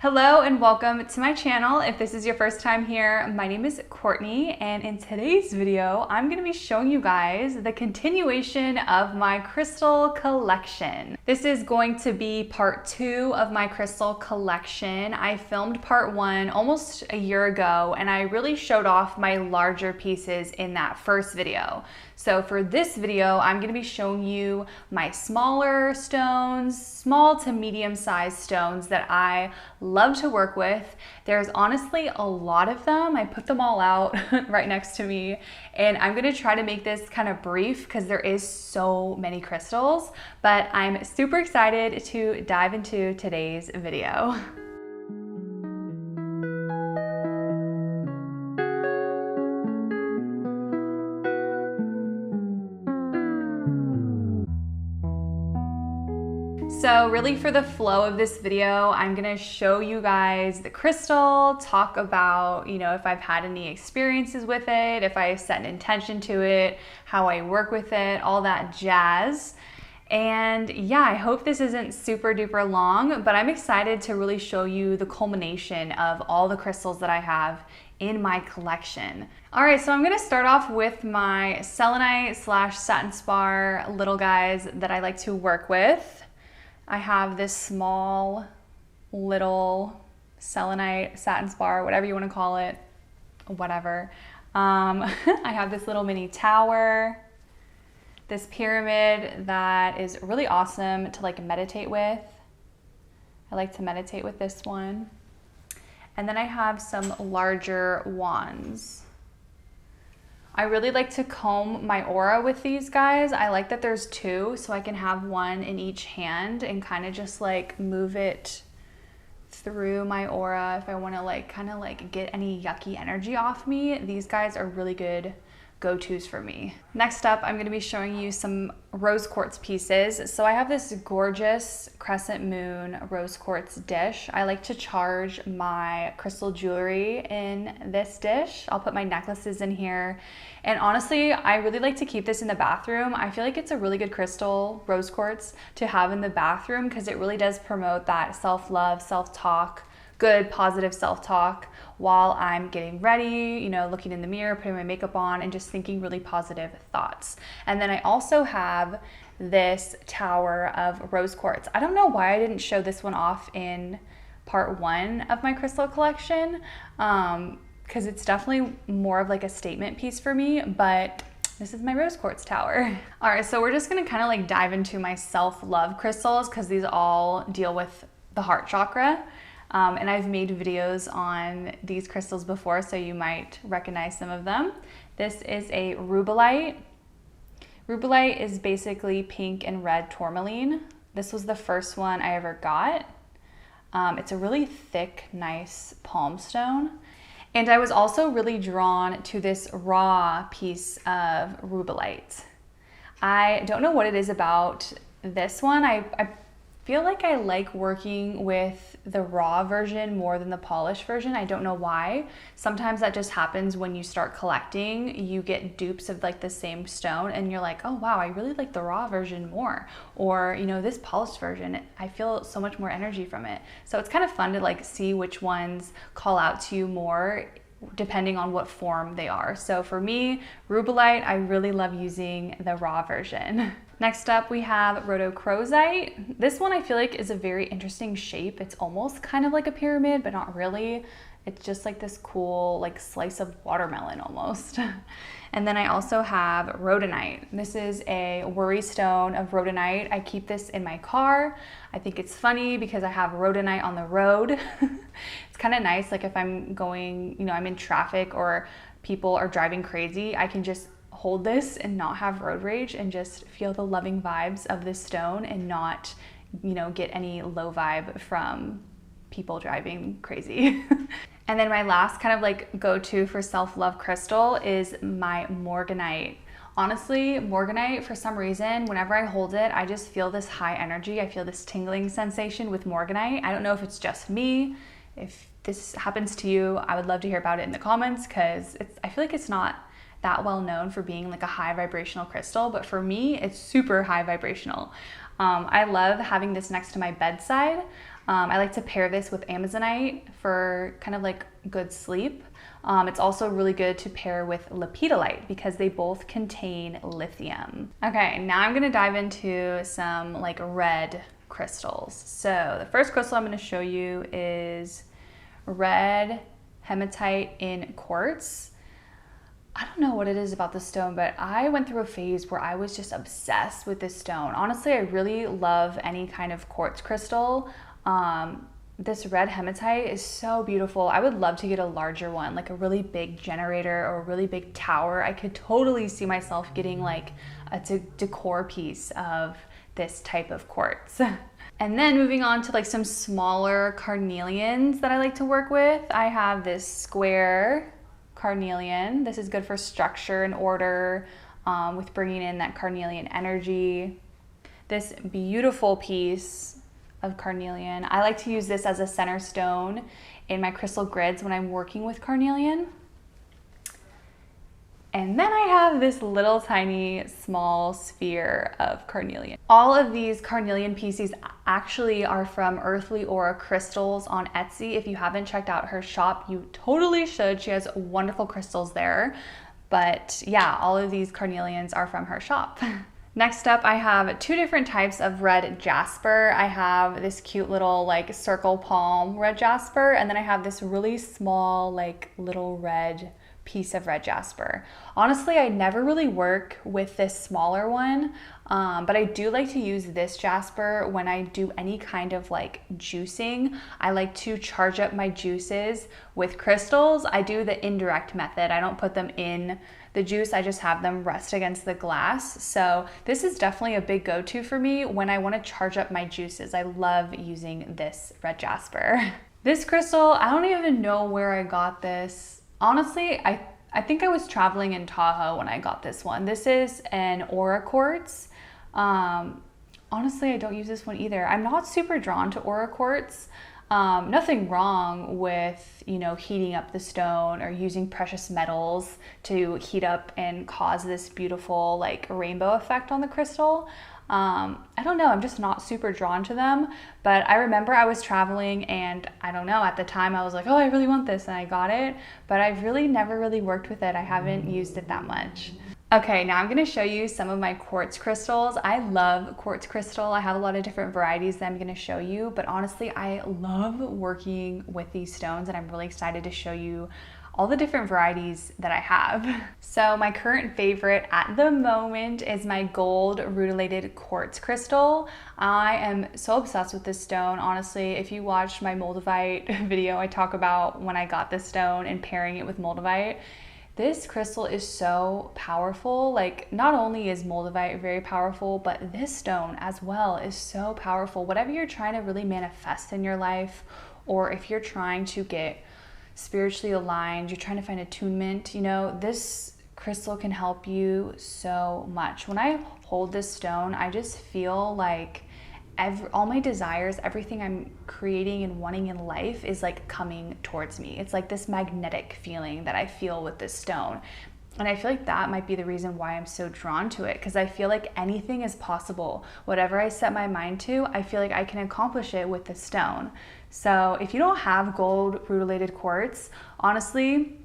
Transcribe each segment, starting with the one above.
Hello and welcome to my channel. If this is your first time here, my name is Courtney, and in today's video, I'm going to be showing you guys the continuation of my crystal collection. This is going to be part 2 of my crystal collection. I filmed part 1 almost a year ago, and I really showed off my larger pieces in that first video. So for this video, I'm going to be showing you my smaller stones, small to medium sized stones that I love to work with. There's honestly a lot of them. I put them all out right next to me, and I'm going to try to make this kind of brief because there is so many crystals, but I'm super excited to dive into today's video. So really for the flow of this video, I'm gonna show you guys the crystal, talk about, if I've had any experiences with it, if I set an intention to it, how I work with it, all that jazz. And yeah, I hope this isn't super duper long, but I'm excited to really show you the culmination of all the crystals that I have in my collection. All right, so I'm gonna start off with my selenite / satin spar little guys that I like to work with. I have this small little selenite, satin spar, whatever you want to call it, whatever. I have this little mini tower, this pyramid that is really awesome to meditate with. I like to meditate with this one. And then I have some larger wands. I really like to comb my aura with these guys. I like that there's 2, so I can have one in each hand and kind of just move it through my aura if I want to get any yucky energy off me. These guys are really good go-tos for me. Next up, I'm going to be showing you some rose quartz pieces. So I have this gorgeous crescent moon rose quartz dish. I like to charge my crystal jewelry in this dish. I'll put my necklaces in here. And honestly, I really like to keep this in the bathroom. I feel like it's a really good crystal, rose quartz, to have in the bathroom because it really does promote that self-love, self-talk, good positive self-talk while I'm getting ready, looking in the mirror, putting my makeup on, and just thinking really positive thoughts. And then I also have this tower of rose quartz. I don't know why I didn't show this one off in part 1 of my crystal collection, because it's definitely more of a statement piece for me, but this is my rose quartz tower. All right, so we're just gonna kind of dive into my self-love crystals because these all deal with the heart chakra. And I've made videos on these crystals before, so you might recognize some of them. This is a rubellite. Rubellite is basically pink and red tourmaline. This was the first one I ever got. It's a really thick, nice palm stone. And I was also really drawn to this raw piece of rubellite. I don't know what it is about this one. I feel like I like working with the raw version more than the polished version. I don't know why. Sometimes that just happens when you start collecting. You get dupes of the same stone and you're like, oh wow, I really like the raw version more. Or, this polished version, I feel so much more energy from it. So it's kind of fun to see which ones call out to you more depending on what form they are. So for me, rubellite, I really love using the raw version. Next up, we have rhodochrosite. This one I feel like is a very interesting shape. It's almost kind of like a pyramid, but not really. It's just this cool slice of watermelon almost. And then I also have rhodonite. This is a worry stone of rhodonite. I keep this in my car. I think it's funny because I have rhodonite on the road. It's kind of nice, if I'm going, I'm in traffic or people are driving crazy, I can just hold this and not have road rage and just feel the loving vibes of this stone and not, get any low vibe from people driving crazy. And then my last kind of go-to for self-love crystal is my morganite. Honestly, morganite, for some reason, whenever I hold it, I just feel this high energy. I feel this tingling sensation with morganite. I don't know if it's just me. If this happens to you, I would love to hear about it in the comments because I feel like it's not that well known for being a high vibrational crystal, but for me, it's super high vibrational. I love having this next to my bedside. I like to pair this with Amazonite for kind of like good sleep. It's also really good to pair with lepidolite because they both contain lithium. Okay, now I'm gonna dive into some like red crystals. So the first crystal I'm gonna show you is red hematite in quartz. I don't know what it is about this stone, but I went through a phase where I was just obsessed with this stone. Honestly, I really love any kind of quartz crystal. This red hematite is so beautiful. I would love to get a larger one, like a really big generator or a really big tower. I could totally see myself getting like a decor piece of this type of quartz. And then moving on to like some smaller carnelians that I like to work with. I have this square carnelian. This is good for structure and order, with bringing in that carnelian energy. This beautiful piece of carnelian, I like to use this as a center stone in my crystal grids when I'm working with carnelian. And then I have this little tiny small sphere of carnelian. All of these carnelian pieces actually are from Earthy Aura Crystals on Etsy. If you haven't checked out her shop, you totally should. She has wonderful crystals there. But yeah, all of these carnelians are from her shop. Next up, I have two different types of red jasper. I have this cute little like circle palm red jasper, and then I have this really small like little red piece of red jasper. Honestly, I never really work with this smaller one, but I do like to use this jasper when I do any kind of like juicing. I like to charge up my juices with crystals. I do the indirect method. I don't put them in the juice, I just have them rest against the glass. So this is definitely a big go-to for me when I want to charge up my juices. I love using this red jasper. This crystal, I don't even know where I got this. Honestly, I think I was traveling in Tahoe when I got this one. This is an aura quartz. Honestly, I don't use this one either. I'm not super drawn to aura quartz. Nothing wrong with, you know, heating up the stone or using precious metals to heat up and cause this beautiful like rainbow effect on the crystal. I don't know, I'm just not super drawn to them, but I remember I was traveling and I don't know, at the time I was like, oh, I really want this, and I got it, but I've really never really worked with it. I haven't used it that much. Okay, now I'm gonna show you some of my quartz crystals. I love quartz crystal. I have a lot of different varieties that I'm gonna show you, but honestly, I love working with these stones, and I'm really excited to show you all the different varieties that I have. So my current favorite at the moment is my gold rutilated quartz crystal. I am so obsessed with this stone. Honestly, if you watched my moldavite video, I talk about when I got this stone and pairing it with moldavite. This crystal is so powerful. Like, not only is moldavite very powerful, but this stone as well is so powerful. Whatever you're trying to really manifest in your life, or if you're trying to get spiritually aligned, you're trying to find attunement, you know, this crystal can help you so much. When I hold this stone, I just feel like all my desires, everything I'm creating and wanting in life is like coming towards me. It's like this magnetic feeling that I feel with this stone. And I feel like that might be the reason why I'm so drawn to it, because I feel like anything is possible. Whatever I set my mind to, I feel like I can accomplish it with this stone. So if you don't have gold rutilated quartz, honestly,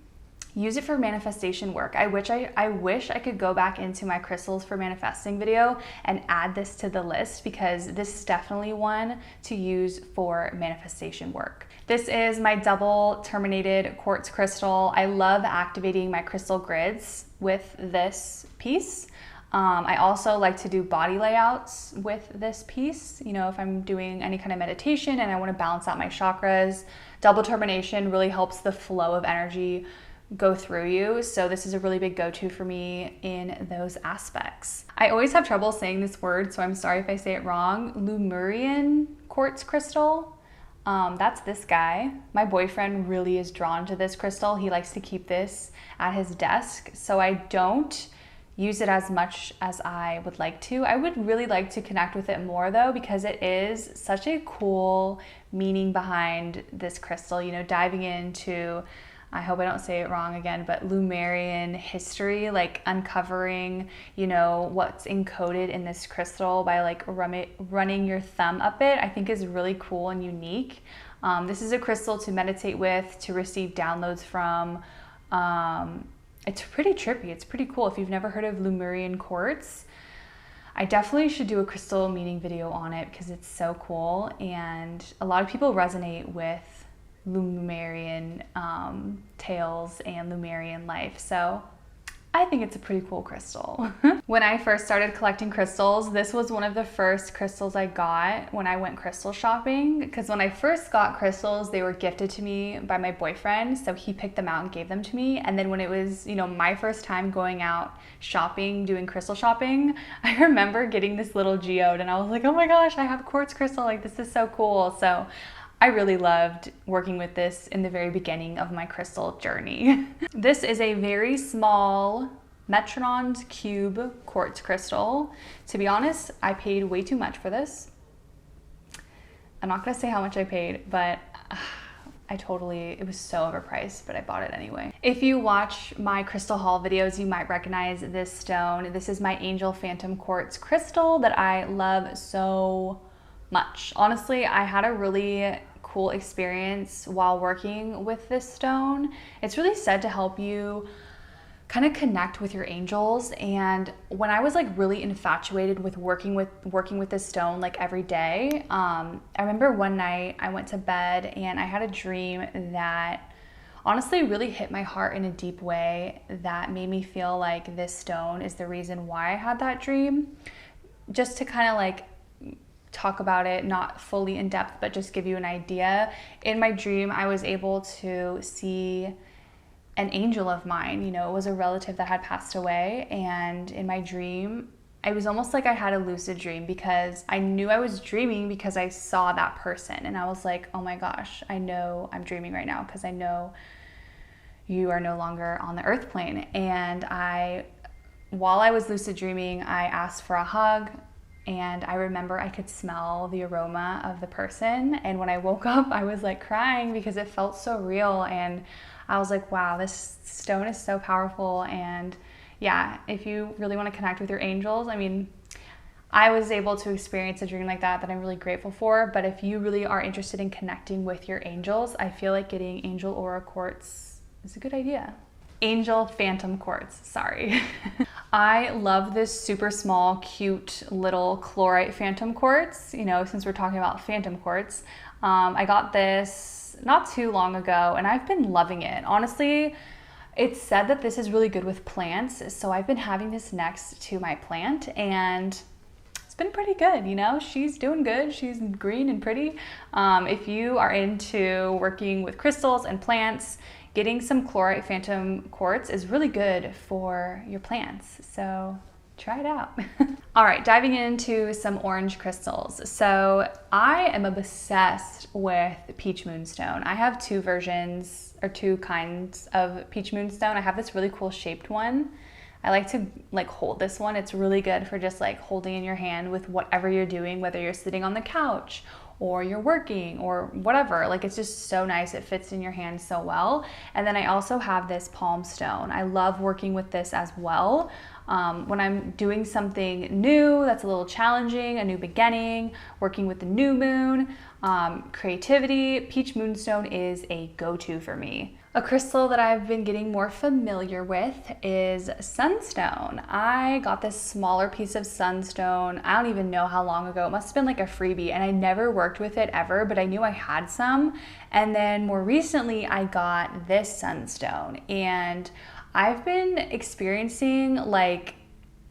use it for manifestation work. I wish I could go back into my crystals for manifesting video and add this to the list, because this is definitely one to use for manifestation work. This is my double terminated quartz crystal. I love activating my crystal grids with this piece. I also like to do body layouts with this piece. You know, if I'm doing any kind of meditation and I want to balance out my chakras, double termination really helps the flow of energy go through you. So this is a really big go-to for me in those aspects. I always have trouble saying this word, so I'm sorry if I say it wrong. Lemurian quartz crystal. That's this guy. My boyfriend really is drawn to this crystal. He likes to keep this at his desk, so I don't use it as much as I would like to. I would really like to connect with it more though, because it is such a cool meaning behind this crystal, you know, diving into I hope I don't say it wrong again, but Lemurian history, like uncovering, you know, what's encoded in this crystal by like running your thumb up it, I think is really cool and unique. This is a crystal to meditate with, to receive downloads from. It's pretty trippy. It's pretty cool. If you've never heard of Lemurian quartz, I definitely should do a crystal meeting video on it because it's so cool. And a lot of people resonate with Lemurian tales and Lemurian life. So I think it's a pretty cool crystal. When I first started collecting crystals, this was one of the first crystals I got when I went crystal shopping. Because when I first got crystals, they were gifted to me by my boyfriend. So he picked them out and gave them to me. And then when it was, you know, my first time going out shopping, doing crystal shopping, I remember getting this little geode and I was like, oh my gosh, I have quartz crystal. Like, this is so cool. So I really loved working with this in the very beginning of my crystal journey. This is a very small Metronon's Cube quartz crystal. To be honest, I paid way too much for this. I'm not gonna say how much I paid, but it was so overpriced, but I bought it anyway. If you watch my crystal haul videos, you might recognize this stone. This is my Angel Phantom Quartz crystal that I love so much. Honestly, I had a really cool experience while working with this stone. It's really said to help you kind of connect with your angels. And when I was like really infatuated with working with this stone like every day, I remember one night I went to bed and I had a dream that honestly really hit my heart in a deep way that made me feel like this stone is the reason why I had that dream. Just to kind of like talk about it, not fully in depth, but just give you an idea. In my dream, I was able to see an angel of mine. You know, it was a relative that had passed away. And in my dream, it was almost like I had a lucid dream because I knew I was dreaming because I saw that person. And I was like, oh my gosh, I know I'm dreaming right now because I know you are no longer on the earth plane. And while I was lucid dreaming, I asked for a hug. And I remember I could smell the aroma of the person. And when I woke up, I was like crying because it felt so real. And I was like, wow, this stone is so powerful. And yeah, if you really want to connect with your angels, I mean, I was able to experience a dream like that I'm really grateful for. But if you really are interested in connecting with your angels, I feel like getting Angel Aura Quartz is a good idea. Angel Phantom Quartz, sorry. I love this super small, cute little chlorite phantom quartz. You know, since we're talking about phantom quartz, I got this not too long ago and I've been loving it. Honestly, it's said that this is really good with plants. So I've been having this next to my plant and it's been pretty good. You know, she's doing good. She's green and pretty. If you are into working with crystals and plants, getting some chlorite phantom quartz is really good for your plants. So try it out. All right, diving into some orange crystals. So I am obsessed with peach moonstone. I have two versions or two kinds of peach moonstone. I have this really cool shaped one. I like to hold this one. It's really good for just like holding in your hand with whatever you're doing, whether you're sitting on the couch or you're working or whatever. Like, it's just so nice. It fits in your hand so well. And then I also have this palm stone. I love working with this as well. When I'm doing something new that's a little challenging, a new beginning, working with the new moon, creativity, peach moonstone is a go-to for me. A crystal that I've been getting more familiar with is sunstone. I got this smaller piece of sunstone, I don't even know how long ago. It must have been like a freebie, and I never worked with it ever, but I knew I had some. And then more recently, I got this sunstone, and I've been experiencing like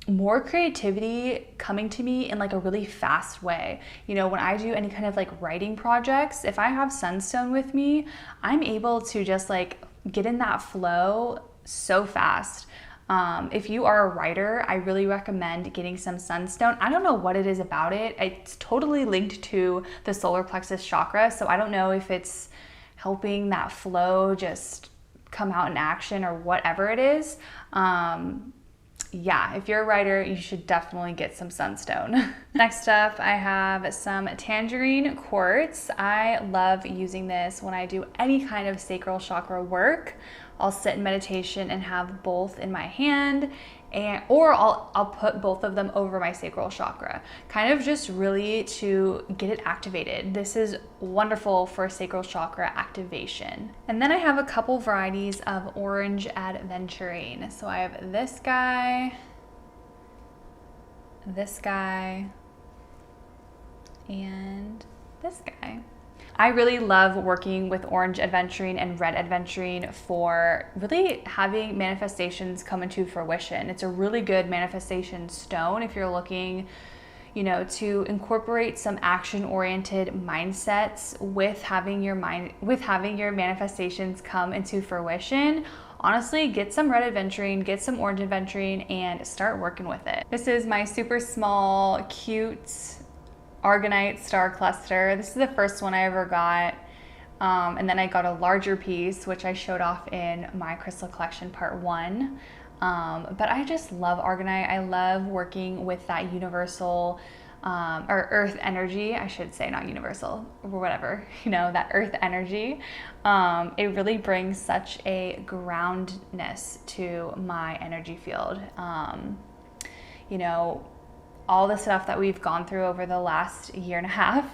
more creativity coming to me in like a really fast way. You know, when I do any kind of like writing projects, if I have sunstone with me, I'm able to just like get in that flow so fast. If you are a writer, I really recommend getting some sunstone. I don't know what it is about it. It's totally linked to the solar plexus chakra. So I don't know if it's helping that flow just come out in action or whatever it is. yeah, if you're a writer, you should definitely get some sunstone. Next up, I have some tangerine quartz. I love using this when I do any kind of sacral chakra work. I'll sit in meditation and have both in my hand, or I'll put both of them over my sacral chakra, kind of just really to get it activated. This is wonderful for sacral chakra activation. And then I have a couple varieties of orange adventurine. So I have this guy, and this guy. I really love working with orange adventurine and red adventurine for really having manifestations come into fruition. It's a really good manifestation stone if you're looking, to incorporate some action-oriented mindsets with having your manifestations come into fruition. Honestly, get some red adventurine, get some orange adventurine, and start working with it. This is my super small, cute Argonite star cluster. This is the first one I ever got. And then I got a larger piece, which I showed off in my crystal collection part 1. But I just love Argonite. I love working with that universal, or earth energy, I should say, not universal, or whatever, that earth energy. It really brings such a groundness to my energy field. All the stuff that we've gone through over the last year and a half,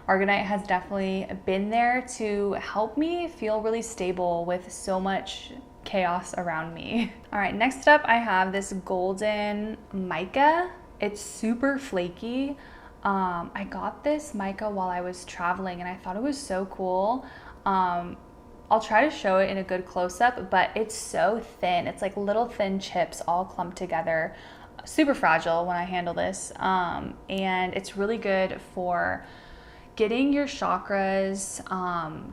Argonite has definitely been there to help me feel really stable with so much chaos around me. All right, next up I have this golden mica. It's super flaky. I got this mica while I was traveling and I thought it was so cool. I'll try to show it in a good close-up, but it's so thin. It's like little thin chips all clumped together. Super fragile when I handle this, and it's really good for getting your chakras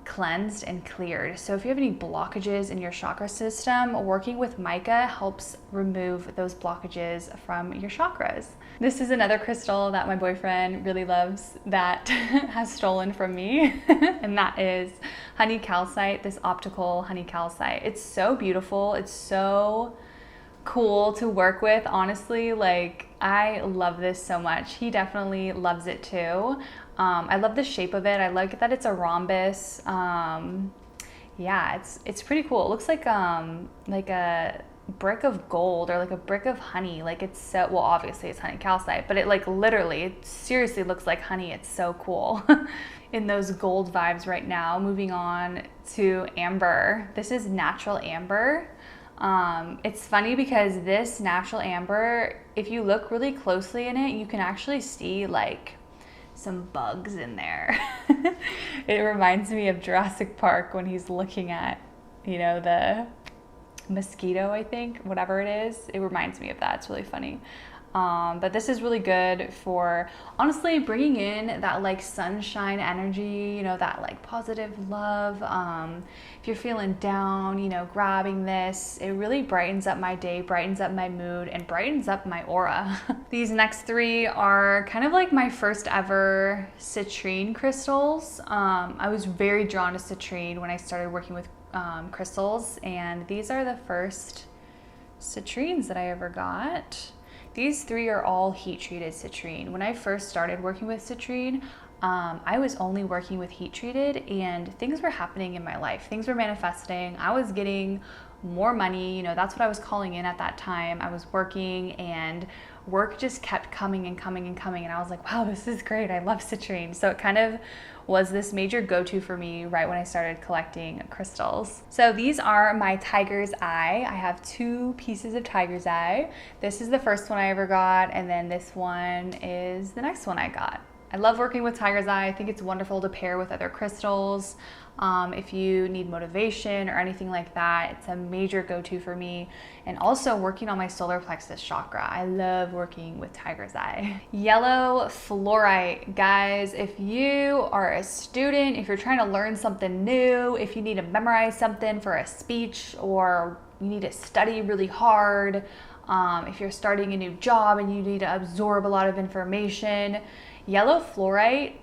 cleansed and cleared. So if you have any blockages in your chakra system, working with mica helps remove those blockages from your chakras. This is another crystal that my boyfriend really loves that has stolen from me, and that is honey calcite, this optical honey calcite. It's so beautiful. It's so cool to work with, honestly. Like, I love this so much. He definitely loves it too. I love the shape of it. I like that it's a rhombus. Yeah, it's pretty cool. It looks like a brick of gold or like a brick of honey. Like, it's so, well, obviously it's honey calcite, but it it seriously looks like honey. It's so cool. In those gold vibes right now. Moving on to amber. This is natural amber. It's funny because this natural amber, if you look really closely in it, you can actually see like some bugs in there. It reminds me of Jurassic Park when he's looking at, the mosquito, I think, whatever it is. It reminds me of that. It's really funny. But this is really good for honestly bringing in that like sunshine energy, that like positive love. If you're feeling down, grabbing this, it really brightens up my day, brightens up my mood, and brightens up my aura. These next 3 are kind of like my first ever citrine crystals. I was very drawn to citrine when I started working with crystals, and these are the first citrines that I ever got. These 3 are all heat-treated citrine. When I first started working with citrine, I was only working with heat-treated, and things were happening in my life. Things were manifesting. I was getting more money. That's what I was calling in at that time. I was working, and work just kept coming and coming and coming. And I was like, wow, this is great. I love citrine. So it kind of was this major go-to for me right when I started collecting crystals. So these are my tiger's eye. I have 2 pieces of tiger's eye. This is the first one I ever got, and then this one is the next one I got. I love working with tiger's eye. I think it's wonderful to pair with other crystals. If you need motivation or anything like that, it's a major go-to for me. And also working on my solar plexus chakra. I love working with tiger's eye. Yellow fluorite. Guys, if you are a student, if you're trying to learn something new, if you need to memorize something for a speech, or you need to study really hard, if you're starting a new job and you need to absorb a lot of information, yellow fluorite,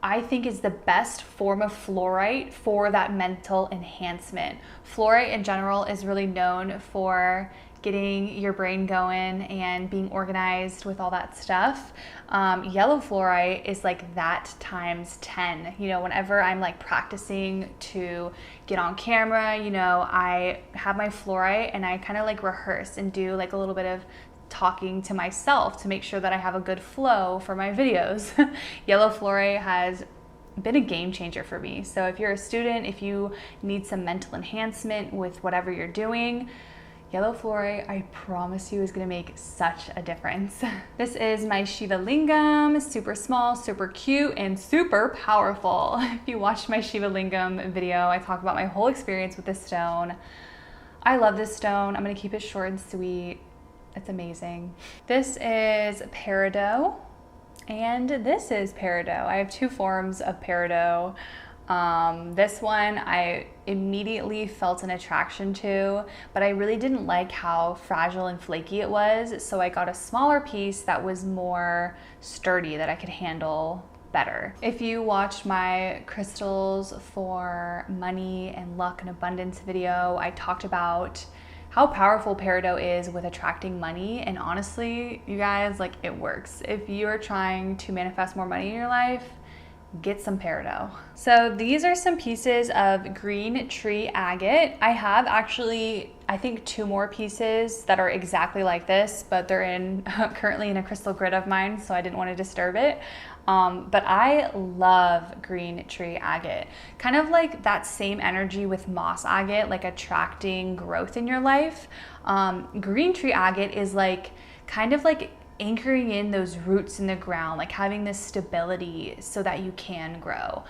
I think, is the best form of fluorite for that mental enhancement. Fluorite in general is really known for getting your brain going and being organized with all that stuff, yellow fluorite is like that times 10. You know, whenever I'm like practicing to get on camera, you know, I have my fluorite and I kind of like rehearse and do like a little bit of talking to myself to make sure that I have a good flow for my videos. Yellow fluorite has been a game changer for me. So if you're a student, if you need some mental enhancement with whatever you're doing, yellow fluorite, I promise you, is gonna make such a difference. This is my Shiva Lingam, super small, super cute, and super powerful. If you watched my Shiva Lingam video, I talk about my whole experience with this stone. I love this stone. I'm gonna keep it short and sweet. It's amazing. This is peridot, and this is peridot. I have two forms of peridot. This one I immediately felt an attraction to, but I really didn't like how fragile and flaky it was, so I got a smaller piece that was more sturdy, that I could handle better. If you watched my crystals for money and luck and abundance video, I talked about how powerful peridot is with attracting money, and honestly, you guys, like, it works. If you are trying to manifest more money in your life, get some peridot. So these are some pieces of green tree agate. I have actually, I think, 2 more pieces that are exactly like this, but they're currently in a crystal grid of mine, so I didn't want to disturb it. But I love green tree agate. Kind of like that same energy with moss agate, like attracting growth in your life. Green tree agate is like kind of like anchoring in those roots in the ground, like having this stability so that you can grow.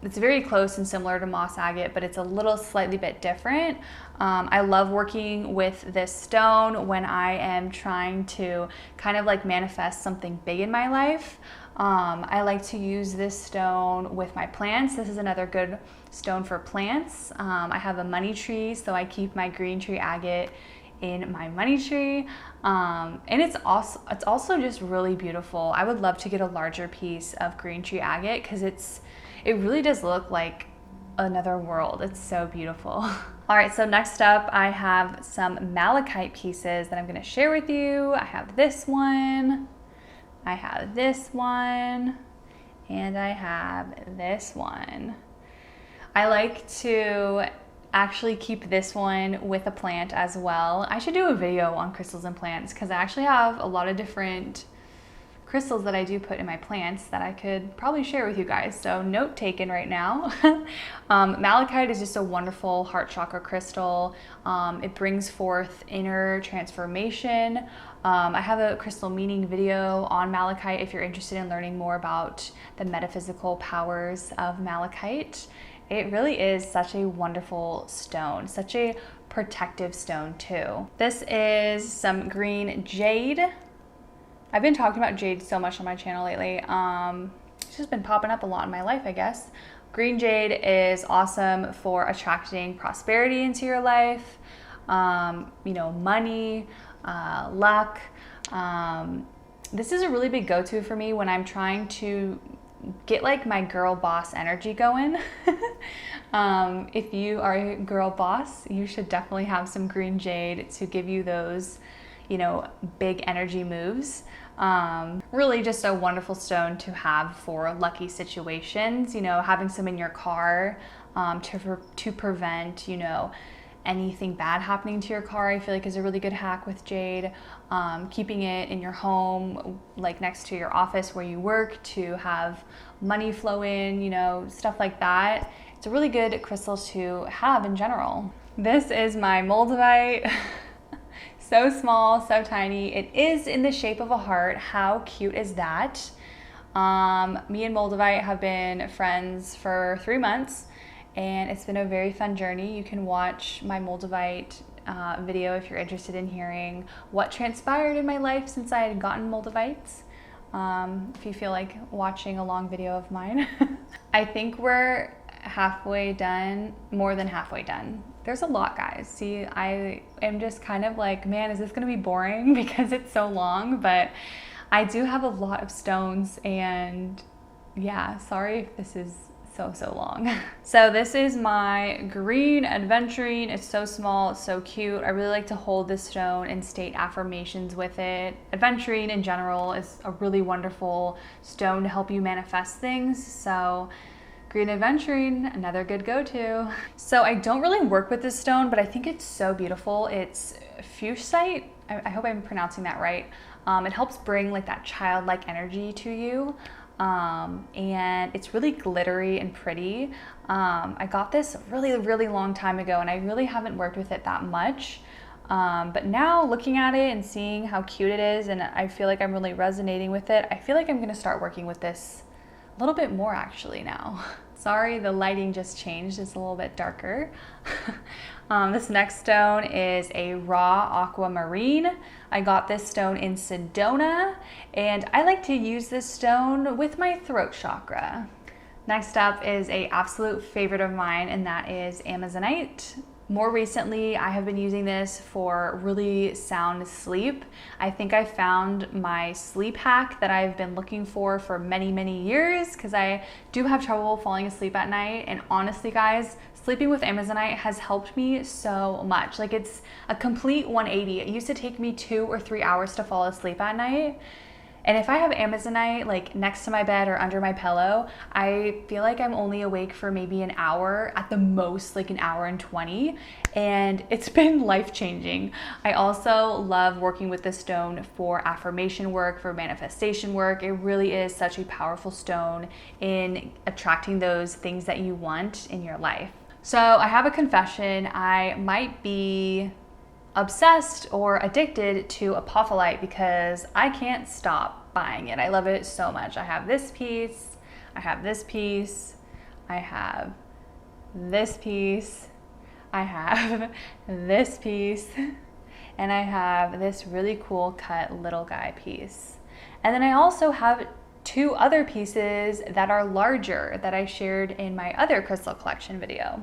It's very close and similar to moss agate, but it's a little slightly bit different. I love working with this stone when I am trying to kind of like manifest something big in my life. I like to use this stone with my plants. This is another good stone for plants. I have a money tree, so I keep my green tree agate in my money tree. And it's also just really beautiful. I would love to get a larger piece of green tree agate because it really does look like another world. It's so beautiful. All right, so next up I have some malachite pieces that I'm gonna share with you. I have this one, I have this one, and I have this one. I like to actually keep this one with a plant as well. I should do a video on crystals and plants because I actually have a lot of different crystals that I do put in my plants that I could probably share with you guys. So note taken right now. Malachite is just a wonderful heart chakra crystal. It brings forth inner transformation. I have a crystal meaning video on malachite if you're interested in learning more about the metaphysical powers of malachite. It really is such a wonderful stone, such a protective stone too. This is some green jade. I've been talking about jade so much on my channel lately. It's just been popping up a lot in my life, I guess. Green jade is awesome for attracting prosperity into your life, you know, money, luck. This is a really big go-to for me when I'm trying to get like my girl boss energy going. If you are a girl boss, you should definitely have some green jade to give you those, you know, big energy moves. Really just a wonderful stone to have for lucky situations, you know, having some in your car to prevent, you know, anything bad happening to your car, I feel like is a really good hack with jade. Keeping it in your home, like next to your office where you work, to have money flow in, you know, stuff like that. It's a really good crystal to have in general. This is my moldavite. So small, so tiny. It is in the shape of a heart. How cute is that? Me and moldavite have been friends for 3 months, and it's been a very fun journey. You can watch my moldavite video if you're interested in hearing what transpired in my life since I had gotten moldavites. If you feel like watching a long video of mine. I think we're halfway done, more than halfway done. There's a lot, guys. See, I am just kind of like, man, is this gonna be boring because it's so long? But I do have a lot of stones, and yeah, sorry if this is so long. So this is my green aventurine. It's so small, it's so cute. I really like to hold this stone and state affirmations with it. Aventurine in general is a really wonderful stone to help you manifest things. So green aventurine, another good go-to. So I don't really work with this stone, but I think it's so beautiful. It's fuchsite. I hope I'm pronouncing that right. It helps bring like that childlike energy to you. And it's really glittery and pretty. I got this really long time ago, and I really haven't worked with it that much. But now looking at it and seeing how cute it is, and I feel like I'm really resonating with it, I feel like I'm gonna start working with this a little bit more actually now. Sorry, the lighting just changed. It's a little bit darker. This next stone is a raw aquamarine. I got this stone in Sedona, and I like to use this stone with my throat chakra. Next up is an absolute favorite of mine, and that is Amazonite. More recently, I have been using this for really sound sleep. I think I found my sleep hack that I've been looking for many years, because I do have trouble falling asleep at night. And honestly, guys, sleeping with Amazonite has helped me so much. Like, it's a complete 180. It used to take me 2 or 3 hours to fall asleep at night. And if I have Amazonite like next to my bed or under my pillow, I feel like I'm only awake for maybe an hour, at the most like an hour and 20, and it's been life-changing. I also love working with this stone for affirmation work, for manifestation work. It really is such a powerful stone in attracting those things that you want in your life. So I have a confession. I might be obsessed or addicted to apophyllite because I can't stop buying it. I love it so much. I have this piece, I have this piece, I have this piece, I have this piece, and I have this really cool cut little guy piece. And then I also have 2 other pieces that are larger that I shared in my other crystal collection video.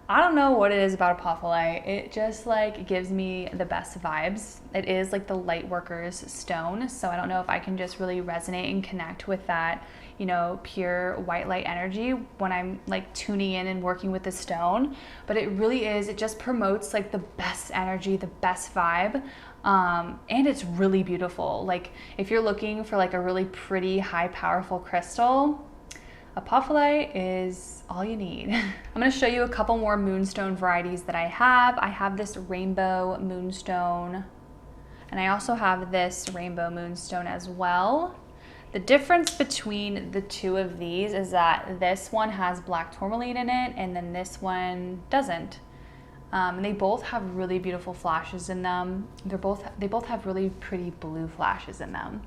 I don't know what it is about apophyllite. It just like gives me the best vibes. It is like the light worker's stone. So I don't know if I can just really resonate and connect with that, you know, pure white light energy when I'm like tuning in and working with the stone. But it really is, it just promotes like the best energy, the best vibe. And it's really beautiful. Like if you're looking for like a really pretty, high, powerful crystal, apophyllite is all you need. I'm going to show you a couple more moonstone varieties that I have. I have this rainbow moonstone, and I also have this rainbow moonstone as well. The difference between the 2 of these is that this one has black tourmaline in it, and then this one doesn't. And they both have really beautiful flashes in them. They both have really pretty blue flashes in them.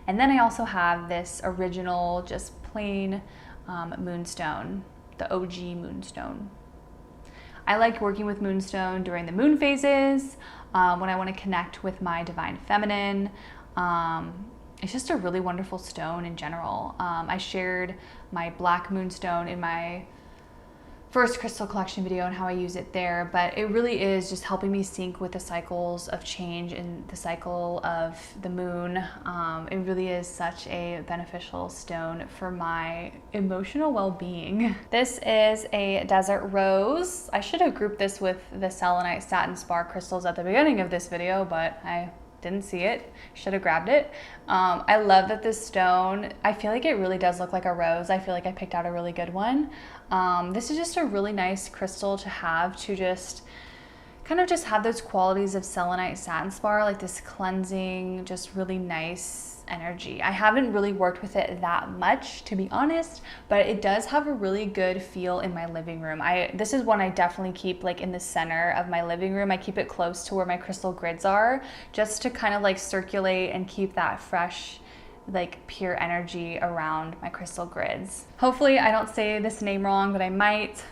And then I also have this original, just plain moonstone, the OG moonstone. I like working with moonstone during the moon phases, when I want to connect with my divine feminine. It's just a really wonderful stone in general. I shared my black moonstone in my first crystal collection video and how I use it there, but it really is just helping me sync with the cycles of change and the cycle of the moon. It really is such a beneficial stone for my emotional well-being. This is a desert rose. I should have grouped this with the selenite satin spar crystals at the beginning of this video, but I didn't see it, should have grabbed it. I love that this stone, I feel like it really does look like a rose. I feel like I picked out a really good one. This is just a really nice crystal to have, to just kind of just have those qualities of selenite satin spar, like this cleansing, just really nice energy. I haven't really worked with it that much, to be honest, but it does have a really good feel in my living room. This is one I definitely keep like in the center of my living room. I keep it close to where my crystal grids are, just to kind of like circulate and keep that fresh, like pure energy around my crystal grids. Hopefully I don't say this name wrong, but I might.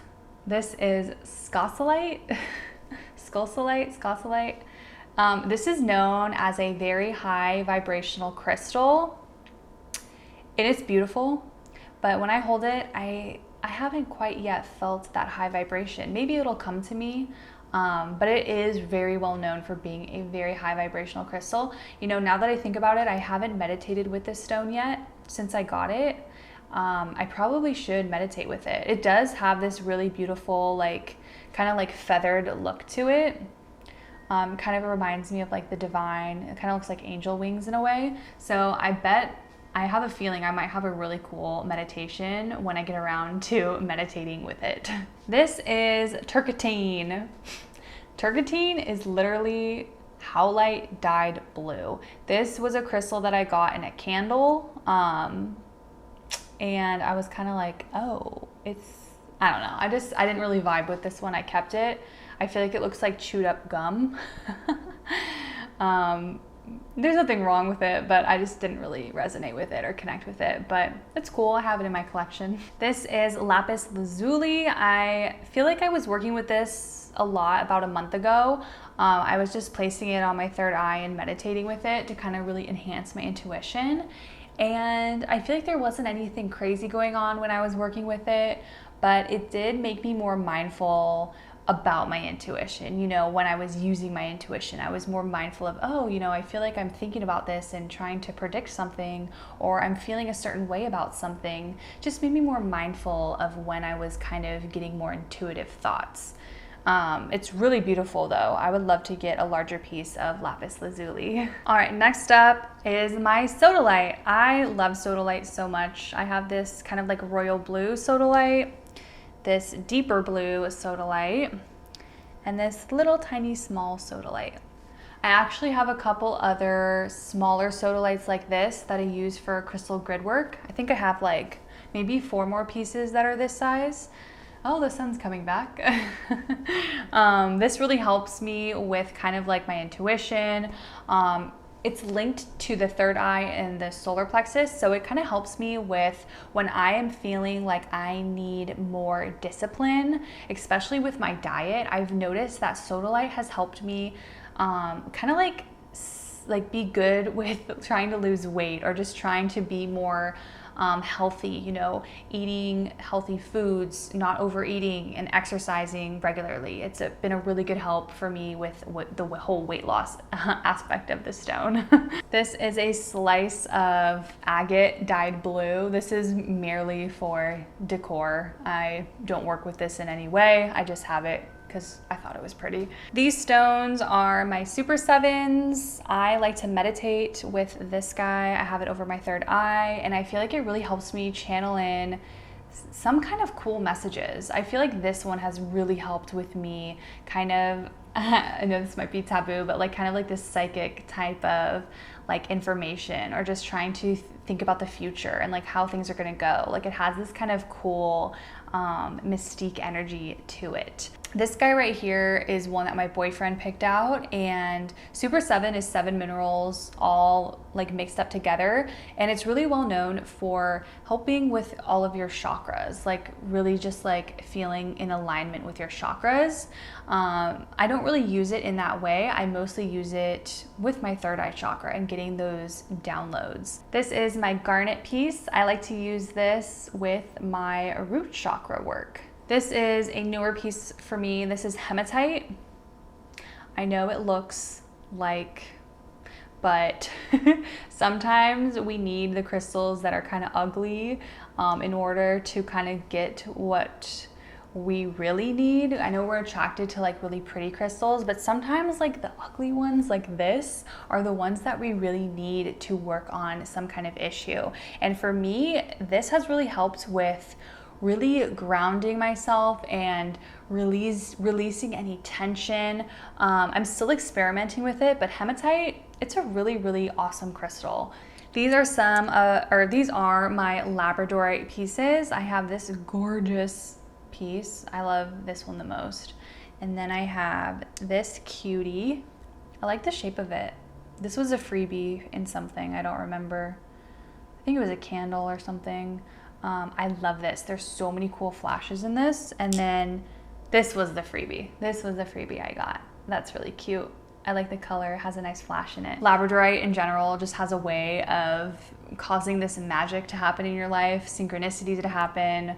This is Scosolite. Scosolite. This is known as a very high vibrational crystal. It is beautiful, but when I hold it, I haven't quite yet felt that high vibration. Maybe it'll come to me, but it is very well known for being a very high vibrational crystal. You know, now that I think about it, I haven't meditated with this stone yet since I got it. I probably should meditate with it. It does have this really beautiful, like, kind of like feathered look to it. Kind of reminds me of like the divine. It kind of looks like angel wings in a way. So I have a feeling I might have a really cool meditation when I get around to meditating with it. This is turquoise. Turquoise is literally howlite dyed blue. This was a crystal that I got in a candle. And I was kind of like, oh, I don't know. I didn't really vibe with this one. I kept it. I feel like it looks like chewed up gum. There's nothing wrong with it, but I just didn't really resonate with it or connect with it, but it's cool. I have it in my collection. This is lapis lazuli. I feel like I was working with this a lot about a month ago. I was just placing it on my third eye and meditating with it to kind of really enhance my intuition. And I feel like there wasn't anything crazy going on when I was working with it, but it did make me more mindful about my intuition. You know, when I was using my intuition, I was more mindful of, oh, you know, I feel like I'm thinking about this and trying to predict something, or I'm feeling a certain way about something. Just made me more mindful of when I was kind of getting more intuitive thoughts. It's really beautiful though. I would love to get a larger piece of lapis lazuli. All right, next up is my sodalite. I love sodalite so much. I have this kind of like royal blue sodalite, this deeper blue sodalite, and this little tiny small sodalite. I actually have a couple other smaller sodalites like this that I use for crystal grid work. I think I have like maybe 4 more pieces that are this size. Oh, the sun's coming back. This really helps me with kind of like my intuition. It's linked to the third eye and the solar plexus, so it kind of helps me with when I am feeling like I need more discipline, especially with my diet. I've noticed that sodalite has helped me kind of like be good with trying to lose weight or just trying to be more healthy, you know, eating healthy foods, not overeating, and exercising regularly. It's been a really good help for me with the whole weight loss aspect of the stone. This is a slice of agate dyed blue. This is merely for decor. I don't work with this in any way. I just have it because I thought it was pretty. These stones are my Super 7s. I like to meditate with this guy. I have it over my third eye, and I feel like it really helps me channel in some kind of cool messages. I feel like this one has really helped with me kind of, I know this might be taboo, but like kind of like this psychic type of like information, or just trying to think about the future and like how things are gonna go. Like it has this kind of cool mystique energy to it. This guy right here is one that my boyfriend picked out, and Super 7 is 7 minerals all like mixed up together, and it's really well known for helping with all of your chakras, like really just like feeling in alignment with your chakras. I don't really use it in that way. I mostly use it with my third eye chakra and getting those downloads. This is my garnet piece. I like to use this with my root chakra work. This is a newer piece for me. This is hematite. I know it looks like, but sometimes we need the crystals that are kind of ugly in order to kind of get what we really need. I know we're attracted to like really pretty crystals, but sometimes like the ugly ones like this are the ones that we really need to work on some kind of issue. And for me, this has really helped with really grounding myself and releasing any tension. I'm still experimenting with it, but hematite, it's a really, really awesome crystal. These are these are my labradorite pieces. I have this gorgeous piece. I love this one the most. And then I have this cutie. I like the shape of it. This was a freebie in something, I don't remember. I think it was a candle or something. I love this. There's so many cool flashes in this. And then this was the freebie. This was the freebie I got. That's really cute. I like the color. It has a nice flash in it. Labradorite in general just has a way of causing this magic to happen in your life, synchronicity to happen.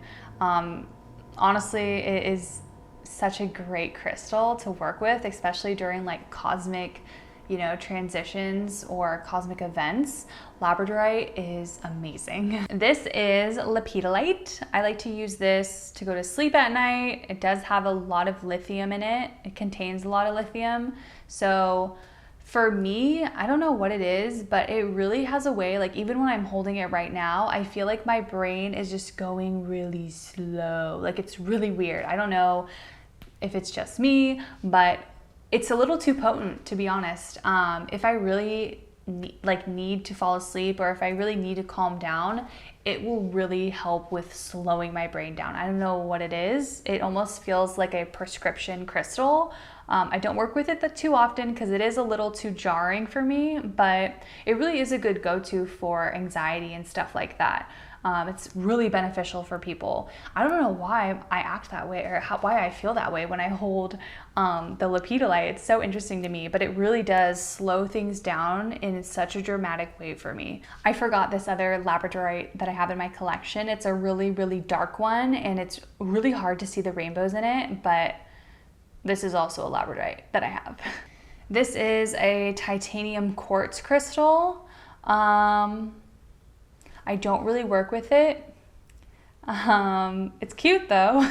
Honestly, it is such a great crystal to work with, especially during like cosmic you know, transitions or cosmic events, labradorite is amazing. This is lepidolite. I like to use this to go to sleep at night. It does have a lot of lithium in it. It contains a lot of lithium. So for me, I don't know what it is, but it really has a way, like even when I'm holding it right now, I feel like my brain is just going really slow. Like it's really weird. I don't know if it's just me, but it's a little too potent, to be honest. If I really need to fall asleep, or if I really need to calm down, it will really help with slowing my brain down. I don't know what it is. It almost feels like a prescription crystal. I don't work with it too often because it is a little too jarring for me, but it really is a good go-to for anxiety and stuff like that. It's really beneficial for people. I don't know why I act that way, or why I feel that way when I hold the lepidolite. It's so interesting to me, but it really does slow things down in such a dramatic way for me. I forgot this other labradorite that I have in my collection. It's a really, really dark one, and it's really hard to see the rainbows in it, but this is also a labradorite that I have. This is a titanium quartz crystal. I don't really work with it. It's cute though.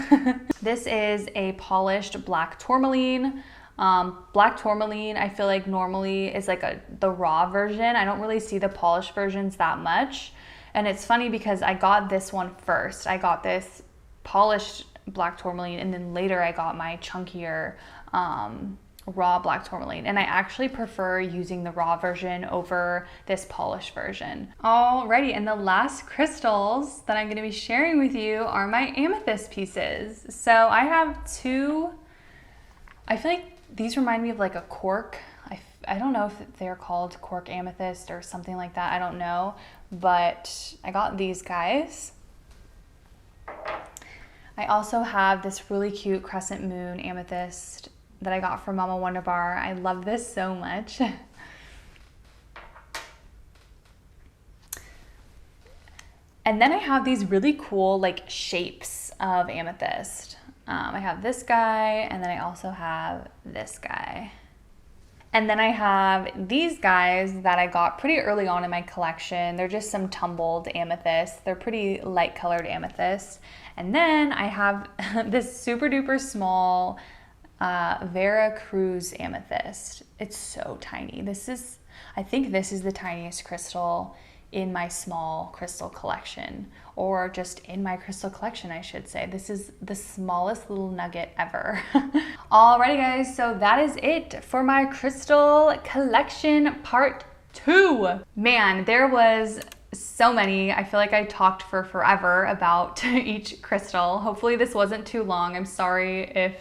This is a polished black tourmaline. Black tourmaline, I feel like normally is like the raw version. I don't really see the polished versions that much. And it's funny because I got this one first. I got this polished black tourmaline, and then later I got my chunkier raw black tourmaline, and I actually prefer using the raw version over this polished version. Alrighty, and the last crystals that I'm going to be sharing with you are my amethyst pieces. So I have two. I feel like these remind me of like a cork. I don't know if they're called cork amethyst or something like that. I don't know, but I got these guys. I also have this really cute crescent moon amethyst that I got from Mama Wonder Bar. I love this so much. And then I have these really cool like shapes of amethyst. I have this guy, and then I also have this guy. And then I have these guys that I got pretty early on in my collection. They're just some tumbled amethysts. They're pretty light colored amethysts. And then I have this super duper small Vera Cruz amethyst. It's so tiny. I think this is the tiniest crystal in my small crystal collection, or just in my crystal collection, I should say. This is the smallest little nugget ever. Alrighty guys, so that is it for my crystal collection part 2. Man, there was so many. I feel like I talked for forever about each crystal. Hopefully this wasn't too long. I'm sorry if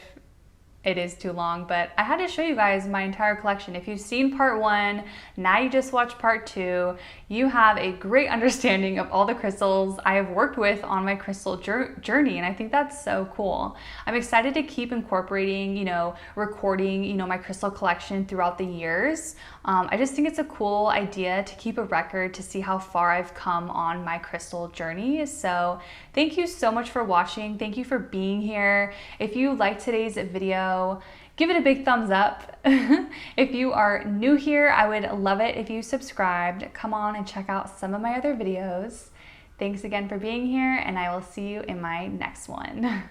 it is too long, but I had to show you guys my entire collection. If you've seen part 1, now you just watch part 2, you have a great understanding of all the crystals I have worked with on my crystal journey, and I think that's so cool. I'm excited to keep incorporating, recording, my crystal collection throughout the years. I just think it's a cool idea to keep a record to see how far I've come on my crystal journey. So thank you so much for watching. Thank you for being here. If you liked today's video, give it a big thumbs up. If you are new here, I would love it if you subscribed. Come on and check out some of my other videos. Thanks again for being here, and I will see you in my next one.